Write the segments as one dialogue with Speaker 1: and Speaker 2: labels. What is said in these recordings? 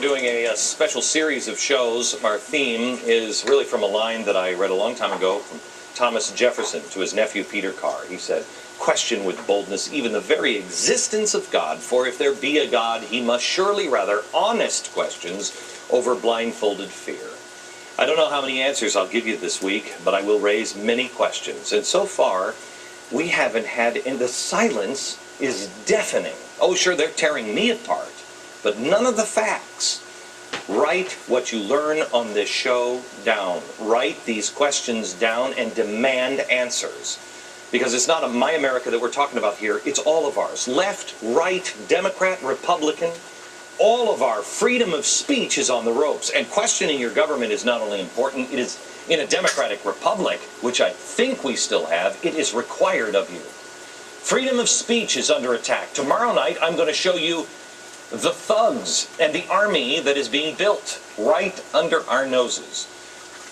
Speaker 1: doing a special series of shows. Our theme is really from a line that I read a long time ago from Thomas Jefferson to his nephew Peter Carr. He said, "Question with boldness even the very existence of God, for if there be a God, he must surely rather honest questions over blindfolded fear." I don't know how many answers I'll give you this week, but I will raise many questions. And so far, we haven't had, and the silence is deafening. Oh, sure, they're tearing me apart, but none of the facts. Write what you learn on this show down. Write these questions down and demand answers. Because it's not my America that we're talking about here, it's all of ours. Left, right, Democrat, Republican, all of our freedom of speech is on the ropes. And questioning your government is not only important, it is, in a democratic republic, which I think we still have, it is required of you. Freedom of speech is under attack. Tomorrow night, I'm going to show you the thugs and the army that is being built right under our noses.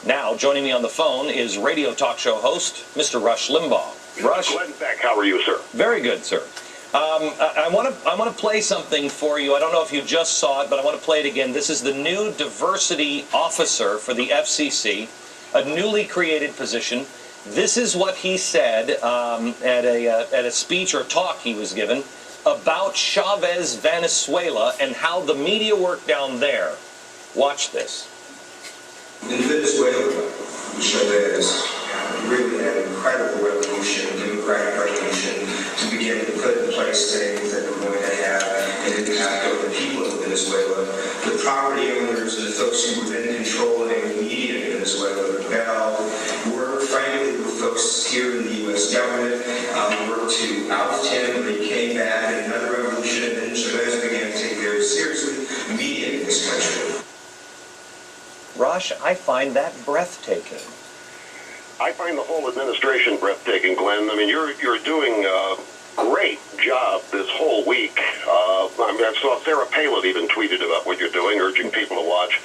Speaker 1: Now, joining me on the phone is radio talk show host, Mr. Rush Limbaugh. Rush.
Speaker 2: Glenn Beck, how are you, sir?
Speaker 1: Very good, sir. I want to play something for you. I don't know if you just saw it, but I want to play it again. This is the new diversity officer for the FCC, a newly created position. This is what he said at a speech or talk he was given about Chavez, Venezuela, and how the media work down there. Watch this.
Speaker 3: In Venezuela, Chavez really had an incredible revolution, democratic revolution, to begin to put in place things that were going to have an impact on the people of Venezuela. The property owners and the folks who were then controlling the media in Venezuela rebelled, worked, frankly, with folks here in the U.S. government, worked to oust him, but he came back in another revolution, and then Chavez began to take very seriously media in this country.
Speaker 1: Rush, I find that breathtaking.
Speaker 2: I find the whole administration breathtaking, Glenn. I mean, you're doing a great job this whole week. I saw Sarah Palin even tweeted about what you're doing, urging people to watch.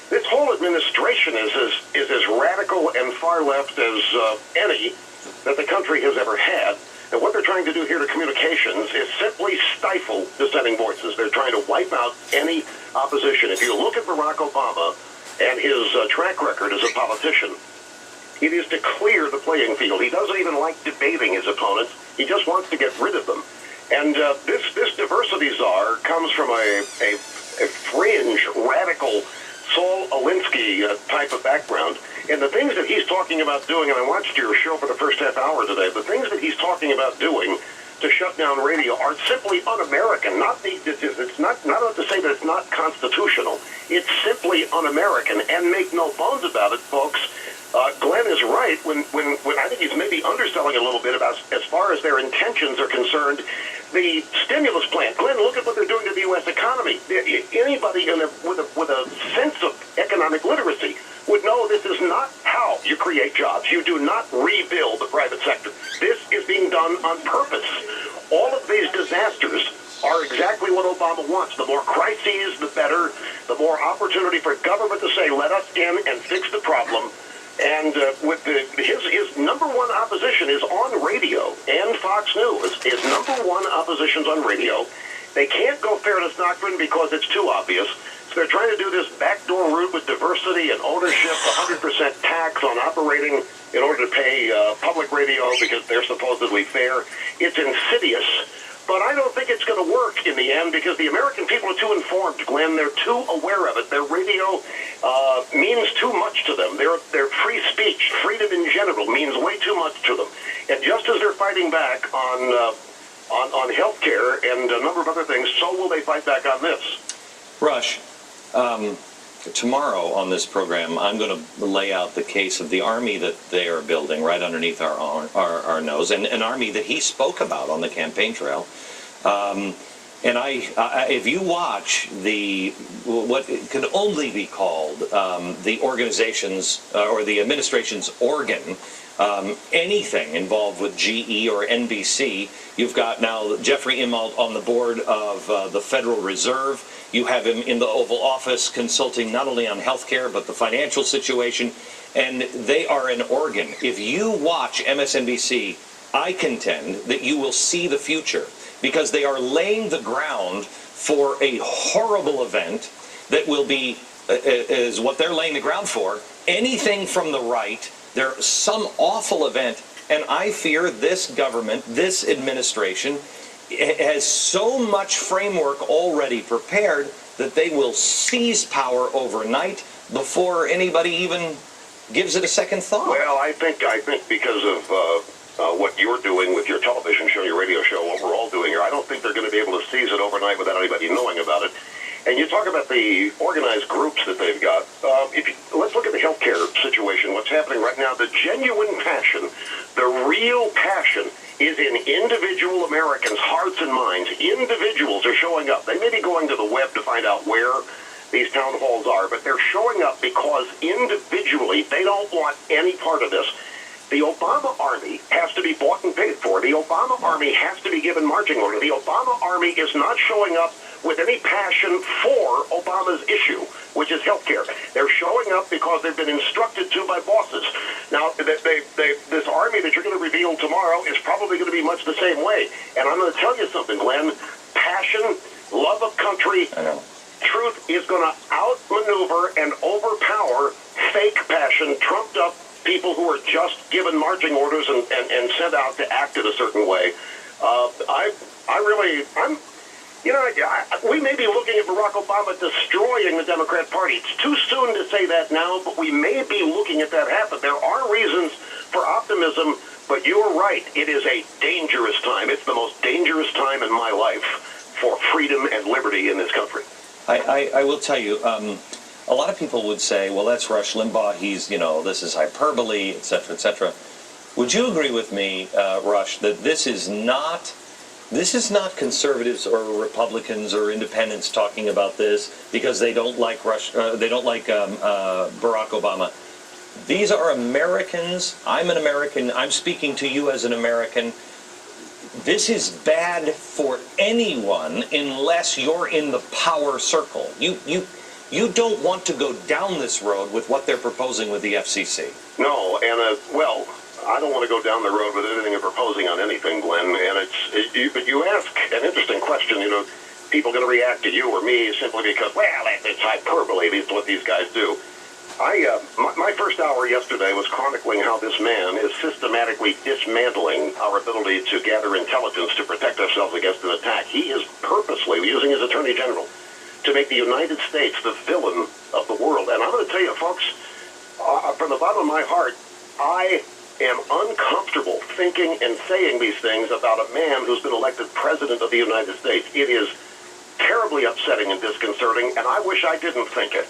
Speaker 2: This whole administration is as radical and far left as any that the country has ever had. And what they're trying to do here to communications is simply stifle dissenting voices. They're trying to wipe out any opposition. If you look at Barack Obama and his track record as a politician, it is to clear the playing field. He doesn't even like debating his opponents. He just wants to get rid of them. And this diversity czar comes from a fringe, radical, Saul Alinsky type of background. And the things that he's talking about doing, and I watched your show for the first half hour today, the things that he's talking about doing to shut down radio are simply un-American. It's not to say that it's not constitutional. It's simply un-American. And make no bones about it, folks. Glenn is right when I think he's maybe underselling a little bit about as far as their intentions are concerned. The stimulus plan, Glenn, look at what they're doing to the U.S. economy. Anybody with a sense of economic literacy would know this is not how you create jobs. You do not rebuild the private sector. This is being done on purpose. All of these disasters are exactly what Obama wants. The more crises, the better. The more opportunity for government to say, let us in and fix the problem. And with his number one opposition is on radio, and Fox News. His number one opposition's on radio. They can't go fairness doctrine because it's too obvious. So they're trying to do this backdoor route with diversity and ownership, 100% tax on operating in order to pay public radio because they're supposedly fair. It's insidious. But I don't think it's going to work in the end because the American people are too informed, Glenn. They're too aware of it. Their radio means too much to them. Their free speech, freedom in general, means way too much to them. And just as they're fighting back on health care and a number of other things, so will they fight back on this.
Speaker 1: Rush, tomorrow on this program, I'm going to lay out the case of the army that they are building right underneath our nose, and an army that he spoke about on the campaign trail. And if you watch what can only be called the organization's or the administration's organ, anything involved with GE or NBC, you've got now Jeffrey Immelt on the board of the Federal Reserve. You have him in the Oval Office consulting not only on healthcare but the financial situation, and they are an organ. If you watch MSNBC, I contend that you will see the future because they are laying the ground for a horrible event that will be, is what they're laying the ground for. Anything from the right, there's some awful event, and I fear this government, this administration, has so much framework already prepared that they will seize power overnight before anybody even gives it a second thought.
Speaker 2: Well, I think because of what you're doing with your television show, your radio show, what we're all doing here, I don't think they're going to be able to seize it overnight without anybody knowing about it. And you talk about the organized groups that they've got. Let's look at the healthcare situation, what's happening right now. The genuine passion, the real passion is in individual Americans' hearts and minds. Individuals are showing up. They may be going to the web to find out where these town halls are, but they're showing up because individually they don't want any part of this. The Obama army has to be bought and paid for. The Obama army has to be given marching order. The Obama army is not showing up with any passion for Obama's issue, which is health care. They're showing up because they've been instructed to by bosses. Now, this army that you're going to reveal tomorrow is probably going to be much the same way. And I'm going to tell you something, Glenn. Passion, love of country, truth is going to outmaneuver and overpower fake passion, trumped up people who are just given marching orders and sent out to act in a certain way. We may be looking at Barack Obama destroying the Democrat Party. It's too soon to say that now, but we may be looking at that happen. There are reasons for optimism, but you're right. It is a dangerous time. It's the most dangerous time in my life for freedom and liberty in this country.
Speaker 1: I will tell you, a lot of people would say, well, that's Rush Limbaugh. He's, this is hyperbole, et cetera, et cetera. Would you agree with me, Rush, that this is not conservatives or Republicans or independents talking about this because they don't like Barack Obama? These are Americans. I'm an American. I'm speaking to you as an American. This is bad for anyone unless you're in the power circle. You don't want to go down this road with what they're proposing with the FCC.
Speaker 2: No, and I don't want to go down the road with anything they're proposing on anything, Glenn. And but you ask an interesting question. People going to react to you or me simply because, well, it's hyperbole. This is what these guys do. My first hour yesterday was chronicling how this man is systematically dismantling our ability to gather intelligence to protect ourselves against an attack. He is purposely using his attorney general to make the United States the villain of the world. And I'm going to tell you, folks, from the bottom of my heart, I am uncomfortable thinking and saying these things about a man who's been elected president of the United States. It is terribly upsetting and disconcerting, and I wish I didn't think it,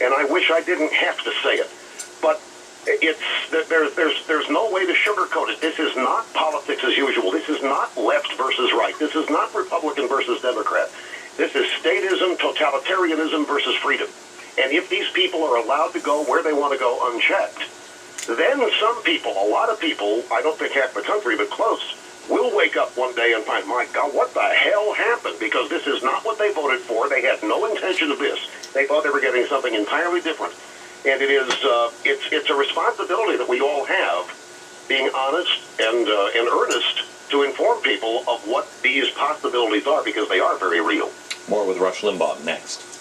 Speaker 2: and I wish I didn't have to say it. But there's no way to sugarcoat it. This is not politics as usual. This is not left versus right. This is not Republican versus Democrat. This is statism, totalitarianism versus freedom. And if these people are allowed to go where they want to go unchecked, then some people, a lot of people, I don't think half the country, but close, will wake up one day and find, my God, what the hell happened? Because this is not what they voted for. They had no intention of this. They thought they were getting something entirely different. And it is, it's a responsibility that we all have, being honest and earnest to inform people of what these possibilities are, because they are very real.
Speaker 1: More with Rush Limbaugh next.